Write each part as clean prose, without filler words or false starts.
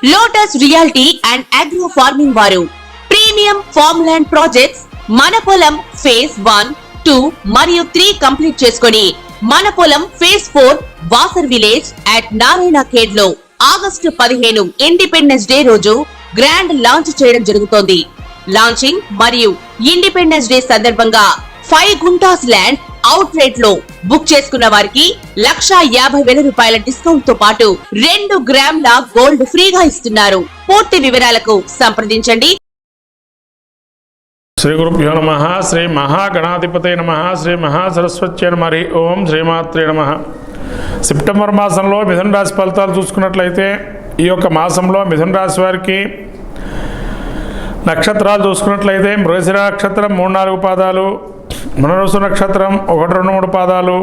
Lotus reality and agro farming వారు premium farm land projects మన పొలం ఫేజ్ 1, 2 మరియు 3 కంప్లీట్ చేసుకొని మన పొలం phase 4 Wasar village at Narayana Khed లో ఆగస్టు 15 ఇండిపెండెన్స్ డే రోజు గ్రాండ్ లాంచ్ చేయడం జరుగుతోంది. లాంచింగ్ మరియు ఇండిపెండెన్స్ డే సందర్భంగా 5 గుంటాస్ ల్యాండ్ అవుట్ రేట్ లో బుక్ చేసుకున్న వారికి 1,50,000 రూపాయల డిస్కౌంట్ తో పాటు 2 గ్రాముల గోల్డ్ ఫ్రీగా ఇస్తున్నారు. పూర్తి వివరాలకు సంప్రదించండి. శ్రీ గురుభ్యో నమః. శ్రీ మహాగణాధిపతే నమః. శ్రీ మహాసరస్వత్యై నమః. ఓం శ్రీమాత్రే నమః. సెప్టెంబర్ మాసంలో మిథున రాశి ఫలితాలు చూసుకున్నట్లయితే ఈ యొక్క మాసంలో మిథున రాశి వారికి నక్షత్రాలు చూసుకున్నట్లయితే మృగశిర నక్షత్రం 3-4 పాదాలు, పునర్వసు నక్షత్రం 1-2-3 పాదాలు,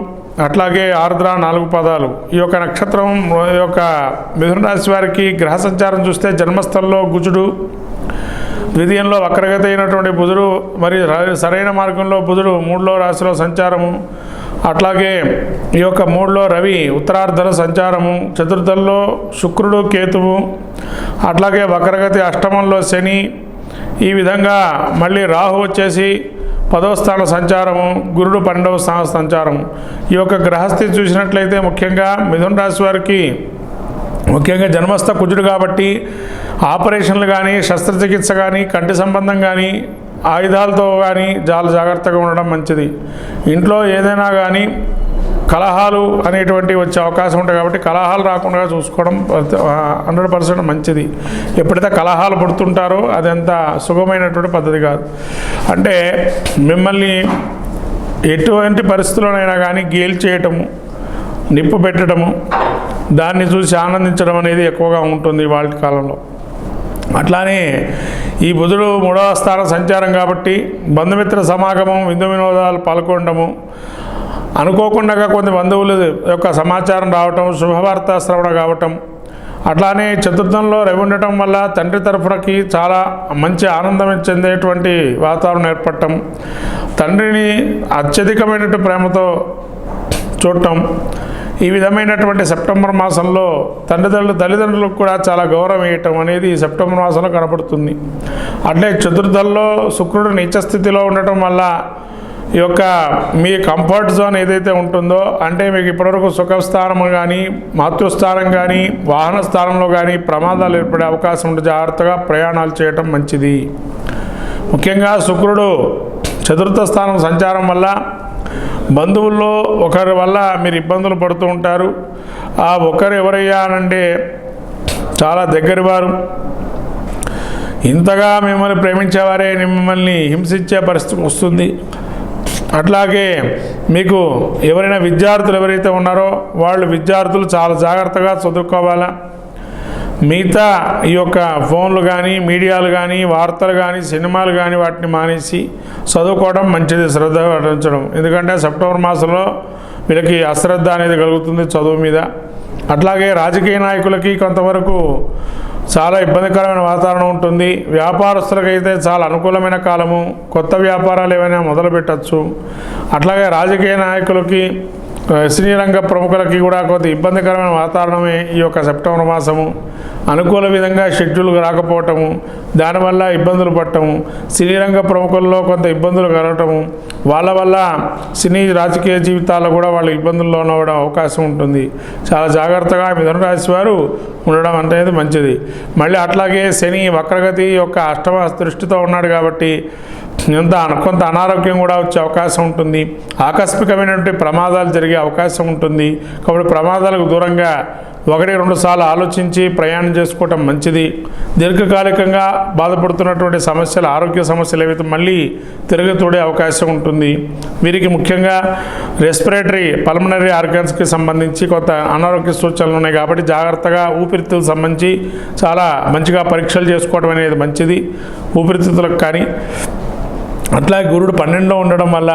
అట్లాగే ఆర్ద్ర 4 పాదాలు. ఈ యొక్క నక్షత్రం ఈ యొక్క మిథున రాశి వారికి గ్రహ సంచారం చూస్తే జన్మస్థలంలో కుజుడు, ద్వితీయంలో వక్రగతి అయినటువంటి బుధుడు, మరి సరైన మార్గంలో బుధుడు 3లో రాశిలో సంచారము, అట్లాగే ఈ యొక్క 3లో రవి ఉత్తరార్ధన సంచారము, చతుర్థంలో శుక్రుడు కేతువు, అట్లాగే వక్రగతి అష్టమంలో శని, ఈ విధంగా మళ్ళీ రాహు వచ్చేసి 10వ స్థాన సంచారము, గురుడు 12వ స్థాన సంచారము. ఈ యొక్క గ్రహస్థితి చూసినట్లయితే ముఖ్యంగా మిథున రాశి వారికి ముఖ్యంగా జన్మస్థ కుజుడు కాబట్టి ఆపరేషన్లు కానీ, శస్త్రచికిత్స కానీ, కంటి సంబంధం కానీ, ఆయుధాలతో కానీ చాలా జాగ్రత్తగా ఉండడం మంచిది. ఇంట్లో ఏదైనా కానీ కలహాలు అనేటువంటివి వచ్చే అవకాశం ఉంటాయి కాబట్టి కలహాలు రాకుండా చూసుకోవడం 100% మంచిది. ఎప్పుడైతే కలహాలు పుడుతుంటారో అదంత సుఖమైనటువంటి పద్ధతి కాదు. అంటే మిమ్మల్ని ఎటువంటి పరిస్థితుల్లోనైనా కానీ గేలి చేయటము, నిప్పు పెట్టడము, దాన్ని చూసి ఆనందించడం అనేది ఎక్కువగా ఉంటుంది వాళ్ళ కాలంలో. అట్లానే ఈ బుధుడు 3వ స్థాన సంచారం కాబట్టి బంధుమిత్ర సమాగమం, విందు వినోదాలు పాల్గొనడము, అనుకోకుండా కొంత బంధువుల యొక్క సమాచారం రావటం, శుభవార్త శ్రవణ కావటం, అట్లానే చతుర్థంలో రవి ఉండటం వల్ల తండ్రి తరఫునకి చాలా మంచి ఆనందం చెందేటువంటి వాతావరణం ఏర్పడటం, తండ్రిని అత్యధికమైనటువంటి ప్రేమతో చూడటం, ఈ విధమైనటువంటి సెప్టెంబర్ మాసంలో తల్లిదండ్రులకు కూడా చాలా గౌరవం ఇవ్వటం అనేది ఈ సెప్టెంబర్ మాసంలో కనపడుతుంది. అట్లే చతుర్థంలో శుక్రుడు నీచస్థితిలో ఉండటం వల్ల ఈ యొక్క మీ కంఫర్ట్ జోన్ ఏదైతే ఉంటుందో, అంటే మీకు ఇప్పటివరకు సుఖస్థానం కానీ, మాతృస్థానం కానీ, వాహన స్థానంలో కానీ ప్రమాదాలు ఏర్పడే అవకాశం ఉంటే జాగ్రత్తగా ప్రయాణాలు చేయటం మంచిది. ముఖ్యంగా శుక్రుడు చతుర్థ స్థానం సంచారం వల్ల బంధువుల్లో ఒకరి వల్ల మీరు ఇబ్బందులు పడుతూ ఉంటారు. ఆ ఒకరు ఎవరయ్యా అనంటే చాలా దగ్గరి వారు, ఇంతగా మిమ్మల్ని ప్రేమించేవారే మిమ్మల్ని హింసించే పరిస్థితి వస్తుంది. అట్లాగే మీకు ఎవరైనా విద్యార్థులు ఎవరైతే ఉన్నారో వాళ్ళు విద్యార్థులు చాలా జాగ్రత్తగా చదువుకోవాలా. మిగతా ఈ యొక్క ఫోన్లు కానీ, మీడియాలు కానీ, వార్తలు కానీ, సినిమాలు కానీ వాటిని మానేసి చదువుకోవడం మంచిది, శ్రద్ధ వహించడం. ఎందుకంటే సెప్టెంబర్ మాసంలో వీళ్ళకి అశ్రద్ధ అనేది కలుగుతుంది చదువు మీద. అట్లాగే రాజకీయ నాయకులకి కొంతవరకు చాలా ఇబ్బందికరమైన వాతావరణం ఉంటుంది. వ్యాపారస్తులకైతే చాలా అనుకూలమైన కాలము, కొత్త వ్యాపారాలు ఏమైనా మొదలు పెట్టచ్చు. అట్లాగే రాజకీయ నాయకులకి, సినీ రంగ ప్రముఖులకి కూడా కొంత ఇబ్బందికరమైన వాతావరణమే ఈ యొక్క సెప్టెంబర్ మాసము. అనుకూల విధంగా షెడ్యూల్ రాకపోవటము, దానివల్ల ఇబ్బందులు పడటము, సినీ రంగ ప్రముఖుల్లో కొంత ఇబ్బందులు కలగటము, వాళ్ళ వల్ల సినీ రాజకీయ జీవితాల్లో కూడా వాళ్ళు ఇబ్బందుల్లో ఉండడం అవకాశం ఉంటుంది. చాలా జాగ్రత్తగా మిథున రాశి వారు ఉండడం అనేది మంచిది. మళ్ళీ అట్లాగే శని వక్రగతి యొక్క అష్టమ దృష్టితో ఉన్నాడు కాబట్టి కొంత అనారోగ్యం కూడా వచ్చే అవకాశం ఉంటుంది. ఆకస్మికమైనటువంటి ప్రమాదాలు జరిగే అవకాశం ఉంటుంది. కాబట్టి ప్రమాదాలకు దూరంగా 1-2 సార్లు ఆలోచించి ప్రయాణం చేసుకోవటం మంచిది. దీర్ఘకాలికంగా బాధపడుతున్నటువంటి సమస్యలు, ఆరోగ్య సమస్యలు ఏవైతే మళ్ళీ తిరగతోడే అవకాశం ఉంటుంది. వీరికి ముఖ్యంగా రెస్పిరేటరీ పల్మనరీ ఆర్గాన్స్కి సంబంధించి కొంత అనారోగ్య సూచనలు ఉన్నాయి కాబట్టి జాగ్రత్తగా ఊపిరితిత్తులకు సంబంధించి చాలా మంచిగా పరీక్షలు చేసుకోవడం అనేది మంచిది ఊపిరితిత్తులకు. కానీ అట్లా గురుడు 12లో ఉండడం వల్ల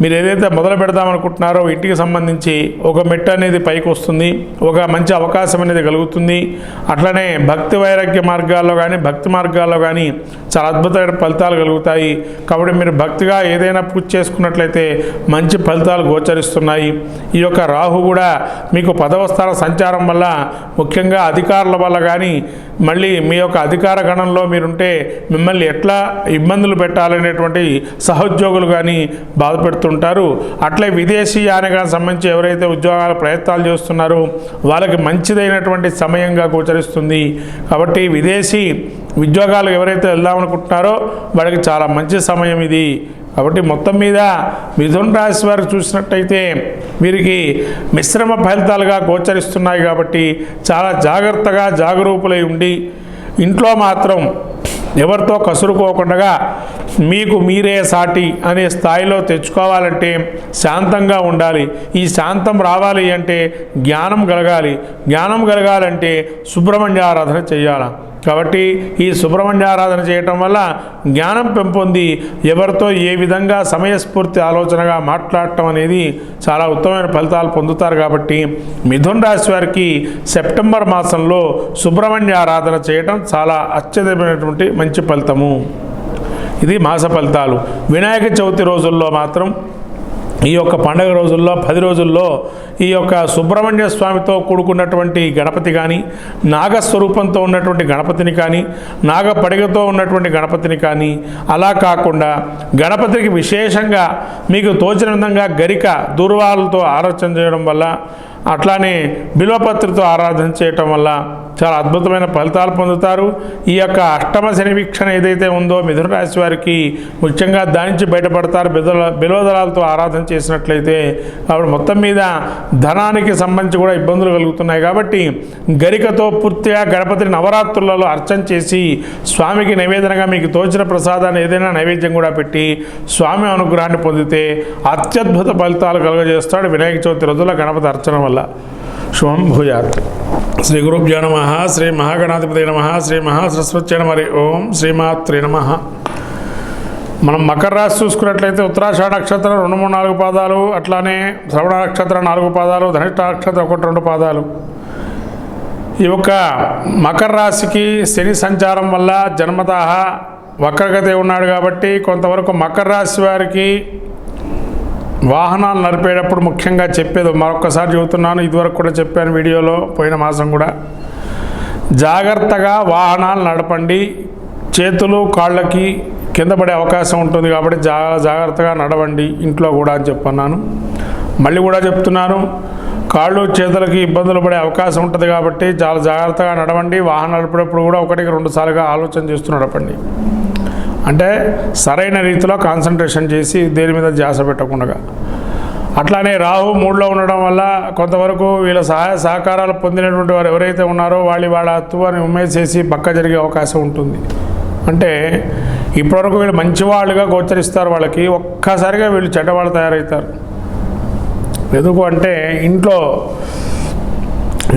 మీరు ఏదైతే మొదలు పెడదామనుకుంటున్నారో ఇంటికి సంబంధించి ఒక మెట్టు అనేది పైకి వస్తుంది, ఒక మంచి అవకాశం అనేది కలుగుతుంది. అట్లనే భక్తి వైరాగ్య మార్గాల్లో కానీ భక్తి మార్గాల్లో కానీ చాలా అద్భుతమైన ఫలితాలు కలుగుతాయి. కాబట్టి మీరు భక్తిగా ఏదైనా పూజ చేసుకున్నట్లయితే మంచి ఫలితాలు గోచరిస్తున్నాయి. ఈ యొక్క రాహు కూడా మీకు 10వ స్థాన సంచారం వల్ల ముఖ్యంగా అధికారుల వల్ల కానీ మళ్ళీ మీ యొక్క అధికార గణంలో మీరుంటే మిమ్మల్ని ఎట్లా ఇబ్బందులు పెట్టాలనేటువంటి సహోద్యోగులు కానీ బాధపెడుతుంటారు. అట్లే విదేశీయానికి సంబంధించి ఎవరైతే ఉద్యోగాల ప్రయత్నాలు చేస్తున్నారో వాళ్ళకి మంచిదైనటువంటి సమయంగా గోచరిస్తుంది. కాబట్టి విదేశీ ఉద్యోగాలు ఎవరైతే వెళ్దామనుకుంటున్నారో వాళ్ళకి చాలా మంచి సమయం ఇది. కాబట్టి మొత్తం మీద మిథున రాశి వారు చూసినట్టయితే వీరికి మిశ్రమ ఫలితాలుగా గోచరిస్తున్నాయి. కాబట్టి చాలా జాగ్రత్తగా జాగరూకులై ఉండి ఇంట్లో మాత్రం ఎవరితో కసురుకోకుండా మీకు మీరే సాటి అనే స్థాయిలో తెచ్చుకోవాలంటే శాంతంగా ఉండాలి. ఈ శాంతం రావాలి అంటే జ్ఞానం కలగాలి. జ్ఞానం కలగాలంటే సుబ్రహ్మణ్య ఆరాధన చేయాలి. కాబట్టి ఈ సుబ్రహ్మణ్య ఆరాధన చేయటం వల్ల జ్ఞానం పెంపొంది ఎవరితో ఏ విధంగా సమయస్ఫూర్తి ఆలోచనగా మాట్లాడటం అనేది చాలా ఉత్తమమైన ఫలితాలు పొందుతారు. కాబట్టి మిథున రాశి వారికి సెప్టెంబర్ మాసంలో సుబ్రహ్మణ్య ఆరాధన చేయటం చాలా అత్యధికమైనటువంటి మంచి ఫలితము. ఇది మాస ఫలితాలు. వినాయక చవితి రోజుల్లో మాత్రం ఈ యొక్క పండగ రోజుల్లో 10 రోజుల్లో ఈ యొక్క సుబ్రహ్మణ్య స్వామితో కూడుకున్నటువంటి గణపతి కానీ నాగస్వరూపంతో ఉన్నటువంటి గణపతిని కానీ నాగపడిగతో ఉన్నటువంటి గణపతిని కానీ అలా కాకుండా గణపతికి విశేషంగా మీకు తోచిన విధంగా గరిక దూర్వాలతో ఆలోచన చేయడం వల్ల అట్లానే బిల్వపత్రితో ఆరాధన చేయటం వల్ల చాలా అద్భుతమైన ఫలితాలు పొందుతారు. ఈ యొక్క అష్టమ శని వీక్షణ ఏదైతే ఉందో మిథున రాశి వారికి ముఖ్యంగా దాని నుంచి బయటపడతారు బిల్వదళాలతో ఆరాధన చేసినట్లయితే. కాబట్టి మొత్తం మీద ధనానికి సంబంధించి కూడా ఇబ్బందులు కలుగుతున్నాయి. కాబట్టి గరికతో పూర్తిగా గణపతిని నవరాత్రులలో అర్చన చేసి స్వామికి నైవేద్యంగా మీకు తోచిన ప్రసాదాన్ని ఏదైనా నైవేద్యం కూడా పెట్టి స్వామి అనుగ్రహాన్ని పొందితే అత్యద్భుత ఫలితాలు కలుగజేస్తాడు వినాయక చవితి రోజుల గణపతి అర్చన వల్ల. శుభం భూయాత్. శ్రీ గురుభ్యో నమః. శ్రీ మహాగణాధిపతి నమః. శ్రీ మహాసరస్వత్యై నమః. ఓం శ్రీమాత్రే నమః. మనం మకర రాశి చూసుకున్నట్లయితే ఉత్తరాషాఢ నక్షత్రం 2, 3, 4 పాదాలు, అట్లానే శ్రవణ నక్షత్రం 4 పాదాలు, ధనిష్ట నక్షత్రం 1, 2 పాదాలు. ఈ యొక్క మకర రాశికి శని సంచారం వల్ల జన్మతః వక్రగతి ఉన్నాడు. కాబట్టి కొంతవరకు మకర రాశి వారికి వాహనాలు నడిపేటప్పుడు ముఖ్యంగా చెప్పేది మరొకసారి చెబుతున్నాను, ఇదివరకు కూడా చెప్పాను వీడియోలో, పోయిన మాసం కూడా. జాగ్రత్తగా వాహనాలు నడపండి. చేతులు కాళ్ళకి కింద పడే అవకాశం ఉంటుంది. కాబట్టి జాగ్రత్తగా నడవండి ఇంట్లో కూడా అని చెప్పన్నాను. మళ్ళీ కూడా చెప్తున్నాను, కాళ్ళు చేతులకి ఇబ్బందులు పడే అవకాశం ఉంటుంది. కాబట్టి చాలా జాగ్రత్తగా నడవండి. వాహనం నడిపేటప్పుడు కూడా 1-2 సార్లుగా ఆలోచన చేస్తూ నడపండి. అంటే సరైన రీతిలో కాన్సన్ట్రేషన్ చేసి దేని మీద ధ్యాస పెట్టకుండా. అట్లానే రాహు 3లో ఉండడం వల్ల కొంతవరకు వీళ్ళ సహాయ సహకారాలు పొందినటువంటి వారు ఎవరైతే ఉన్నారో వాళ్ళ అత్తువని ఉమ్మేసేసి పక్క జరిగే అవకాశం ఉంటుంది. అంటే ఇప్పటివరకు వీళ్ళు మంచివాళ్ళుగా గోచరిస్తారు. వాళ్ళకి ఒక్కసారిగా వీళ్ళు చెడ్డవాళ్ళు తయారవుతారు. ఎందుకు అంటే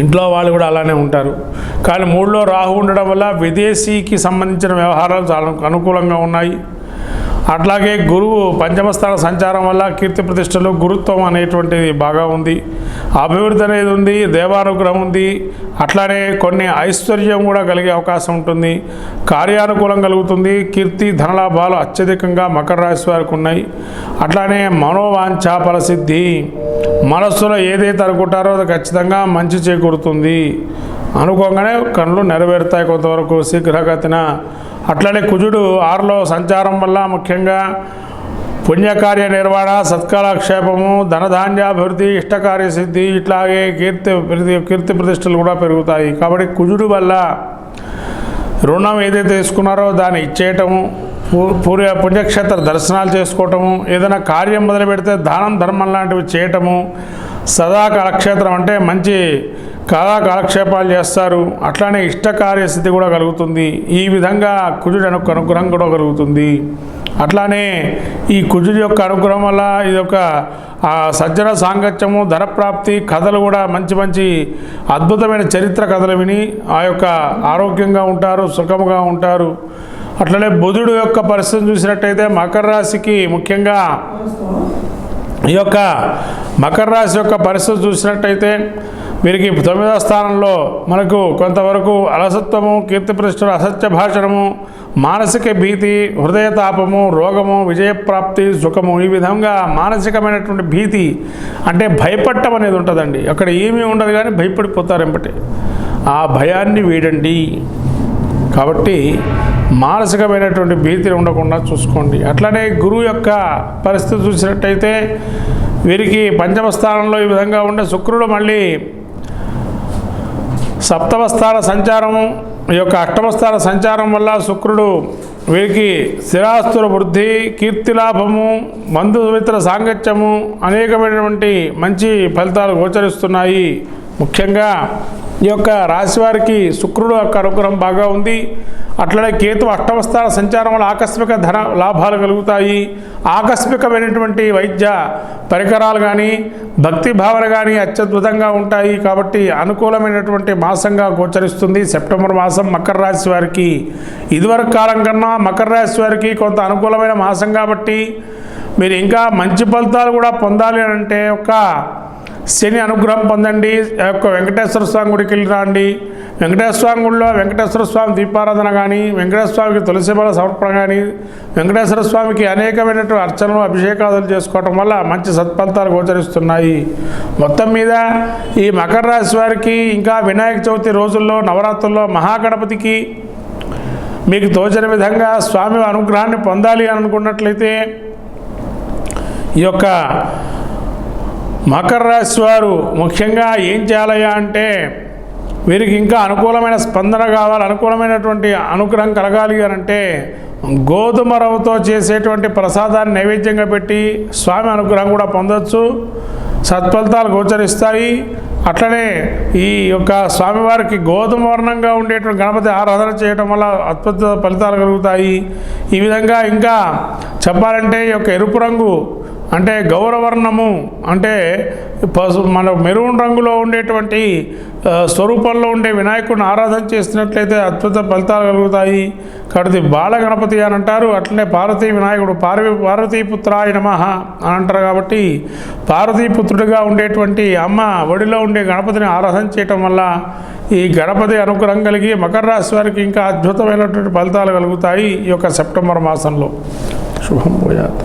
ఇంట్లో వాళ్ళు కూడా అలానే ఉంటారు. కానీ 3లో రాహు ఉండడం వల్ల విదేశీకి సంబంధించిన వ్యవహారాలు చాలా అనుకూలంగా ఉన్నాయి. అట్లాగే గురువు పంచమస్థాన సంచారం వల్ల కీర్తి ప్రతిష్టలు గురుత్వం అనేటువంటిది బాగా ఉంది. అభివృద్ధి అనేది ఉంది. దేవానుగ్రహం ఉంది. అట్లానే కొన్ని ఐశ్వర్యం కూడా కలిగే అవకాశం ఉంటుంది. కార్యానుకూలం కలుగుతుంది. కీర్తి ధనలాభాలు అత్యధికంగా మకర రాశి వారికి ఉన్నాయి. అట్లానే మనోవాంఛా ఫలసిద్ధి, మనస్సులో ఏదైతే అనుకుంటారో అది ఖచ్చితంగా మంచి చేకూరుతుంది. అనుకోగానే కళ్ళు నెరవేరుతాయి కొంతవరకు శీఘ్రగతిన. అట్లనే కుజుడు 6లో సంచారం వల్ల ముఖ్యంగా పుణ్యకార్య నిర్వహణ, సత్కాలక్షేపము, ధనధాన్యాభివృద్ధి, ఇష్టకార్యసిద్ధి, ఇట్లాగే కీర్తి ప్రతిష్టలు కూడా పెరుగుతాయి. కాబట్టి కుజుడు వల్ల రుణం ఏదైతే తీసుకున్నారో దాన్ని ఇచ్చేయటము, పుణ్యక్షేత్ర దర్శనాలు చేసుకోవటము, ఏదైనా కార్యం మొదలు పెడితే దానం ధర్మం లాంటివి చేయటము, సదా కాలక్షేత్రం అంటే మంచి కాలక్షేపాలు చేస్తారు. అట్లానే ఇష్టకార్యస్థితి కూడా కలుగుతుంది. ఈ విధంగా కుజుడి అనుగ్రహం కూడా కలుగుతుంది. అట్లానే ఈ కుజుడి యొక్క అనుగ్రహం వల్ల ఇదొక సజ్జన సాంగత్యము, ధనప్రాప్తి, కథలు కూడా మంచి అద్భుతమైన చరిత్ర కథలు విని ఆ యొక్క ఆరోగ్యంగా ఉంటారు, సుఖముగా ఉంటారు. అట్లనే బుధుడు యొక్క పరిస్థితిని చూసినట్టయితే మకర రాశికి ముఖ్యంగా ఈ యొక్క మకర రాశి యొక్క పరిస్థితి చూసినట్టయితే వీరికి 9వ స్థానంలో మనకు కొంతవరకు అలసత్వము, కీర్తిప్రతిష్టలు, అసత్య భాషణము, మానసిక భీతి, హృదయతాపము, రోగము, విజయప్రాప్తి, సుఖము, ఈ విధంగా మానసికమైనటువంటి భీతి అంటే భయపడటం అనేది ఉంటుందండి. అక్కడ ఏమీ ఉండదు కానీ భయపడిపోతారు ఎంబటి. ఆ భయాన్ని వీడండి. కాబట్టి మానసికమైనటువంటి భీతిని ఉండకుండా చూసుకోండి. అట్లనే గురువు యొక్క పరిస్థితి చూసినట్టయితే వీరికి 5వ స్థానంలో ఈ విధంగా ఉండే శుక్రుడు మళ్ళీ 7వ స్థాన సంచారము, ఈ యొక్క 8వ స్థాన సంచారం వల్ల శుక్రుడు వీరికి స్థిరాస్తుల వృద్ధి, కీర్తిలాభము, బంధుమిత్ర సాంగత్యము, అనేకమైనటువంటి మంచి ఫలితాలు గోచరిస్తున్నాయి. ముఖ్యంగా ఈ యొక్క రాశి వారికి శుక్రుడు యొక్క అనుగ్రహం బాగా ఉంది. అట్లనే కేతు 8వ స్థాన సంచారం వల్ల ఆకస్మిక ధన లాభాలు కలుగుతాయి. ఆకస్మికమైనటువంటి వైద్య పరికరాలు కానీ, భక్తి భావన కానీ అత్యద్భుతంగా ఉంటాయి. కాబట్టి అనుకూలమైనటువంటి మాసంగా గోచరిస్తుంది సెప్టెంబర్ మాసం మకర రాశి వారికి. ఇదివరకు కాలం కన్నా మకర రాశి వారికి కొంత అనుకూలమైన మాసం కాబట్టి మీరు ఇంకా మంచి ఫలితాలు కూడా పొందాలి అంటే ఒక శని అనుగ్రహం పొందండి. యొక్క వెంకటేశ్వర స్వామి గుడికి వెళ్ళి రండి. వెంకటేశ్వర స్వామి గుడిలో వెంకటేశ్వర స్వామి దీపారాధన కానీ, వెంకటేశ్వర స్వామికి తులసిమాల సమర్పణ కానీ, వెంకటేశ్వర స్వామికి అనేకమైనటువంటి అర్చనలు, అభిషేకాదులు చేసుకోవటం వల్ల మంచి సత్ఫలితాలు గోచరిస్తున్నాయి. మొత్తం మీద ఈ మకర రాశి వారికి ఇంకా వినాయక చవితి రోజుల్లో, నవరాత్రుల్లో మహాగణపతికి మీకు తోచిన విధంగా స్వామి అనుగ్రహాన్ని పొందాలి అని అనుకున్నట్లయితే ఈ యొక్క మకర రాశి వారు ముఖ్యంగా ఏం చేయాలయ్యా అంటే వీరికి ఇంకా అనుకూలమైన స్పందన కావాలి, అనుకూలమైనటువంటి అనుగ్రహం కలగాలి అని అంటే గోధుమ రవ్వతో చేసేటువంటి ప్రసాదాన్ని నైవేద్యంగా పెట్టి స్వామి అనుగ్రహం కూడా పొందవచ్చు. సత్ఫలితాలు గోచరిస్తాయి. అట్లనే ఈ యొక్క స్వామివారికి గోధుమ వర్ణంగా ఉండేటువంటి గణపతి ఆరాధన చేయడం వల్ల అద్భుత ఫలితాలు కలుగుతాయి. ఈ విధంగా ఇంకా చెప్పాలంటే ఈ యొక్క ఎరుపు రంగు అంటే గౌరవర్ణము అంటే మన మెరూన్ రంగులో ఉండేటువంటి స్వరూపంలో ఉండే వినాయకుడిని ఆరాధన చేసినట్లయితే అద్భుత ఫలితాలు కలుగుతాయి. కాబట్టి బాల గణపతి అని అంటారు. అట్లనే పార్వతీ వినాయకుడు పార్వతీపుత్రాయ నమః అని అంటారు. కాబట్టి పార్వతీపుత్రుడిగా ఉండేటువంటి అమ్మ ఒడిలో ఉండే గణపతిని ఆరాధన చేయటం వల్ల ఈ గణపతి అనుగ్రహం కలిగి మకర రాశి వారికి ఇంకా అద్భుతమైనటువంటి ఫలితాలు కలుగుతాయి ఈ యొక్క సెప్టెంబర్ మాసంలో. శుభం భూయాత్.